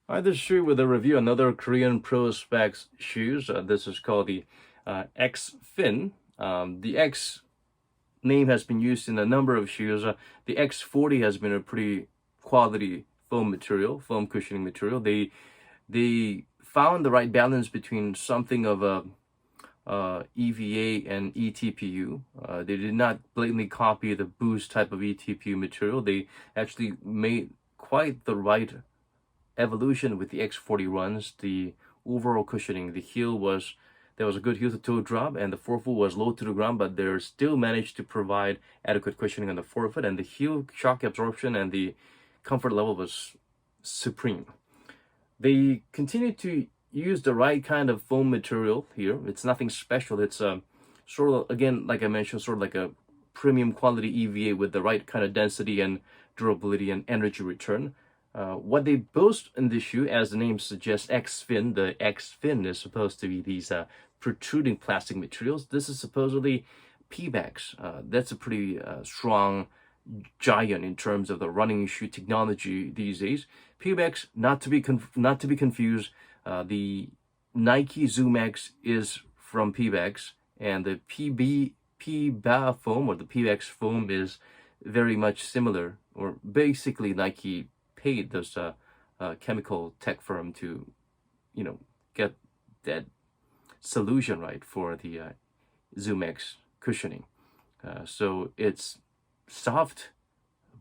Hi, this is Shu with a review another Korean Pro Specs shoes. This is called the X Fin. The X name has been used in a number of shoes. The X40 has been a pretty quality foam material, foam cushioning material. They found the right balance between something of a EVA and eTPU. They did not blatantly copy the Boost type of eTPU material. They actually made quite the right evolution with the X40 runs. The overall cushioning, the heel was there was a good heel to toe drop, and the forefoot was low to the ground, but they still managed to provide adequate cushioning on the forefoot, and the heel shock absorption and the comfort level was supreme. They continue to use the right kind of foam material here. It's nothing special. It's sort of, again, like I mentioned, sort of like a premium quality EVA with the right kind of density and durability and energy return. What they boast in this shoe, as the name suggests, X-Fin, the X-Fin is supposed to be these protruding plastic materials. This is supposedly pebax. That's a pretty strong giant in terms of the running shoe technology these days. Pebax, not to be confused. The Nike Zoom X is from Pebax, and the PBA foam or the Pebax foam is very much similar, or basically Nike paid those chemical tech firm to, get that solution right for the Zoom X cushioning. So it's soft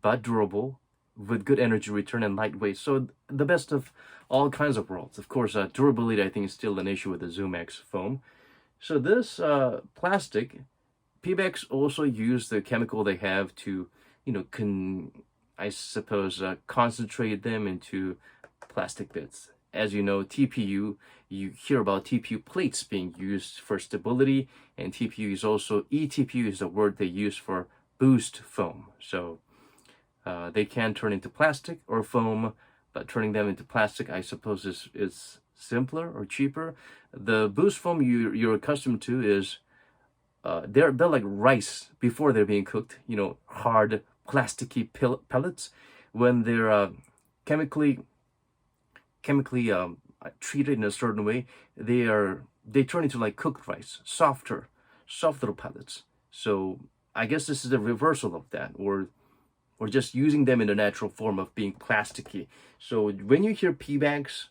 but durable with good energy return and lightweight. So the best of all kinds of worlds. Of course, durability I think is still an issue with the Zoom X foam. So this plastic, Pebax also use the chemical they have to, I suppose, concentrate them into plastic bits. As you know, TPU, you hear about TPU plates being used for stability, and TPU is also, eTPU is the word they use for boost foam. So they can turn into plastic or foam, but turning them into plastic, I suppose, is simpler or cheaper. The boost foam you're accustomed to is they're like rice before they're being cooked. Hard plasticky pellets. When they're chemically treated in a certain way, they turn into like cooked rice, soft little pellets. So I guess this is a reversal of that, or just using them in the natural form of being plasticky. So when you hear P-Bags,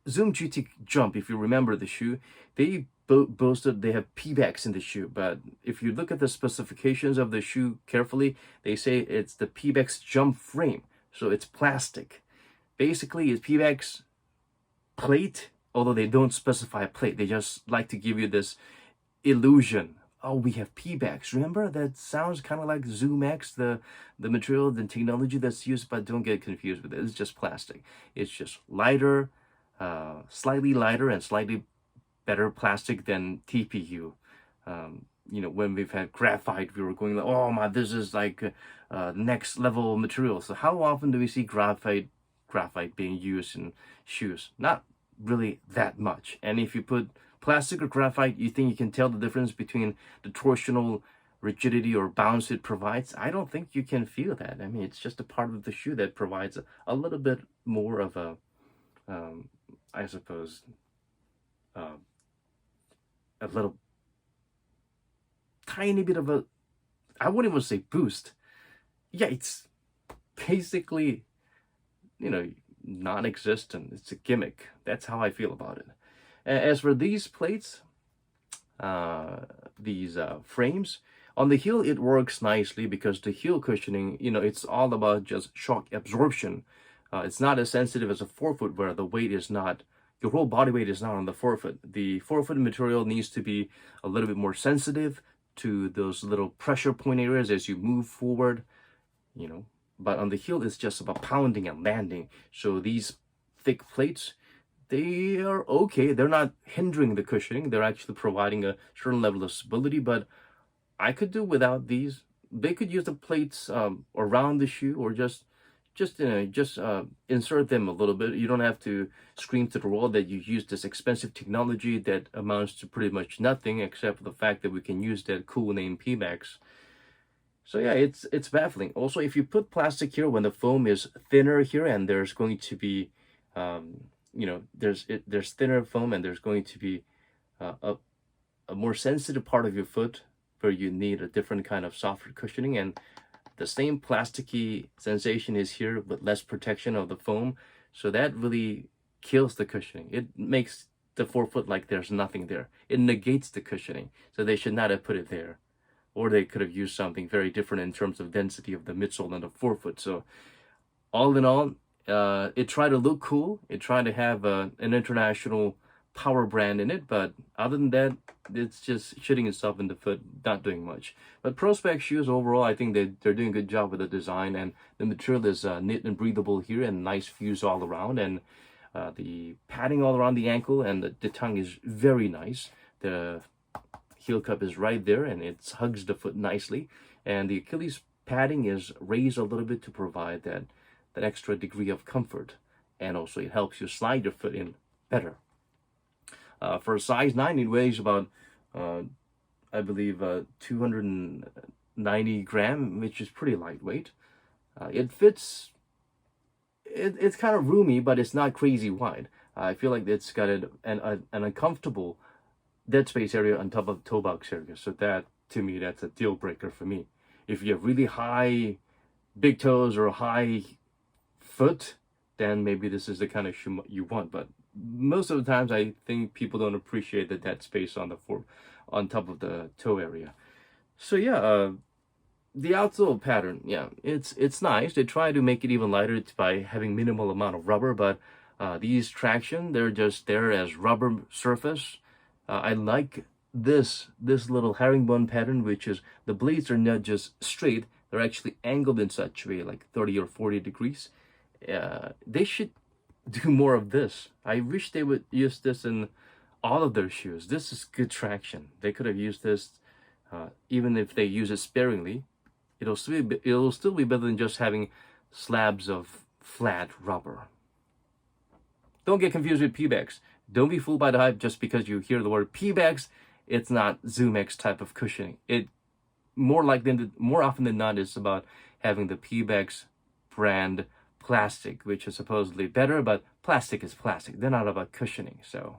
Zoom GT Jump, if you remember the shoe, they boasted they have P-Bags in the shoe. But if you look at the specifications of the shoe carefully, they say it's the P-Bags Jump frame. So it's plastic. Basically, it's P-Bags plate, although they don't specify plate. They just like to give you this illusion. Oh, we have Pebax. Remember, that sounds kind of like Zoom X, the material, the technology that's used, but don't get confused with it. It's just plastic. It's just lighter, slightly lighter and slightly better plastic than TPU. When we've had graphite, we were going like, oh my, this is like next level material. So how often do we see graphite being used in shoes? Not really that much. And if you put plastic or graphite, you think you can tell the difference between the torsional rigidity or bounce it provides? I don't think you can feel that. I mean, it's just a part of the shoe that provides a little bit more of a, I suppose, uh, a little tiny bit of a, I wouldn't even say boost. Yeah, it's basically, non-existent. It's a gimmick. That's how I feel about it. As for these plates, these frames, on the heel, it works nicely because the heel cushioning, it's all about just shock absorption. It's not as sensitive as a forefoot where the weight is not, your whole body weight is not on the forefoot. The forefoot material needs to be a little bit more sensitive to those little pressure point areas as you move forward, But on the heel, it's just about pounding and landing. So these thick plates, they are okay. They're not hindering the cushioning. They're actually providing a certain level of stability, but I could do without these. They could use the plates around the shoe, or just insert them a little bit. You don't have to scream to the world that you use this expensive technology that amounts to pretty much nothing except for the fact that we can use that cool name Pebax. So yeah, it's baffling. Also, if you put plastic here when the foam is thinner here and there's going to be There's thinner foam, and there's going to be uh, a, a more sensitive part of your foot where you need a different kind of softer cushioning, and the same plasticky sensation is here with less protection of the foam. So that really kills the cushioning. It makes the forefoot like there's nothing there. It negates the cushioning. So they should not have put it there. Or they could have used something very different in terms of density of the midsole and the forefoot. So all in all, it tried to look cool. It tried to have an international power brand in it, but other than that, it's just shooting itself in the foot, not doing much. But Pro Spec shoes overall, I think they're doing a good job with the design, and the material is knit and breathable here, and nice fuse all around, and the padding all around the ankle and the tongue is very nice. The heel cup is right there, and it hugs the foot nicely, and the Achilles padding is raised a little bit to provide that extra degree of comfort, and also it helps you slide your foot in better. For a size 9, it weighs about, I believe, 290 gram, which is pretty lightweight. It fits, it's kind of roomy, but it's not crazy wide. I feel like it's got an uncomfortable dead space area on top of the toe box area. So that, to me, that's a deal breaker for me. If you have really high big toes or a high foot, then maybe this is the kind of shoe you want. But most of the times, I think people don't appreciate the dead space on top of the toe area. So yeah, the outsole pattern, yeah, it's nice. They try to make it even lighter by having minimal amount of rubber, but these traction, they're just there as rubber surface. I like this little herringbone pattern, which is the blades are not just straight, they're actually angled in such a way, like 30 or 40 degrees. They should do more of this. I wish they would use this in all of their shoes. This is good traction. They could have used this, even if they use it sparingly. It'll still be better than just having slabs of flat rubber. Don't get confused with pebax. Don't be fooled by the hype just because you hear the word pebax. It's not ZoomX type of cushioning. It more often than not is about having the pebax brand plastic, which is supposedly better, but plastic is plastic. They're not about cushioning. So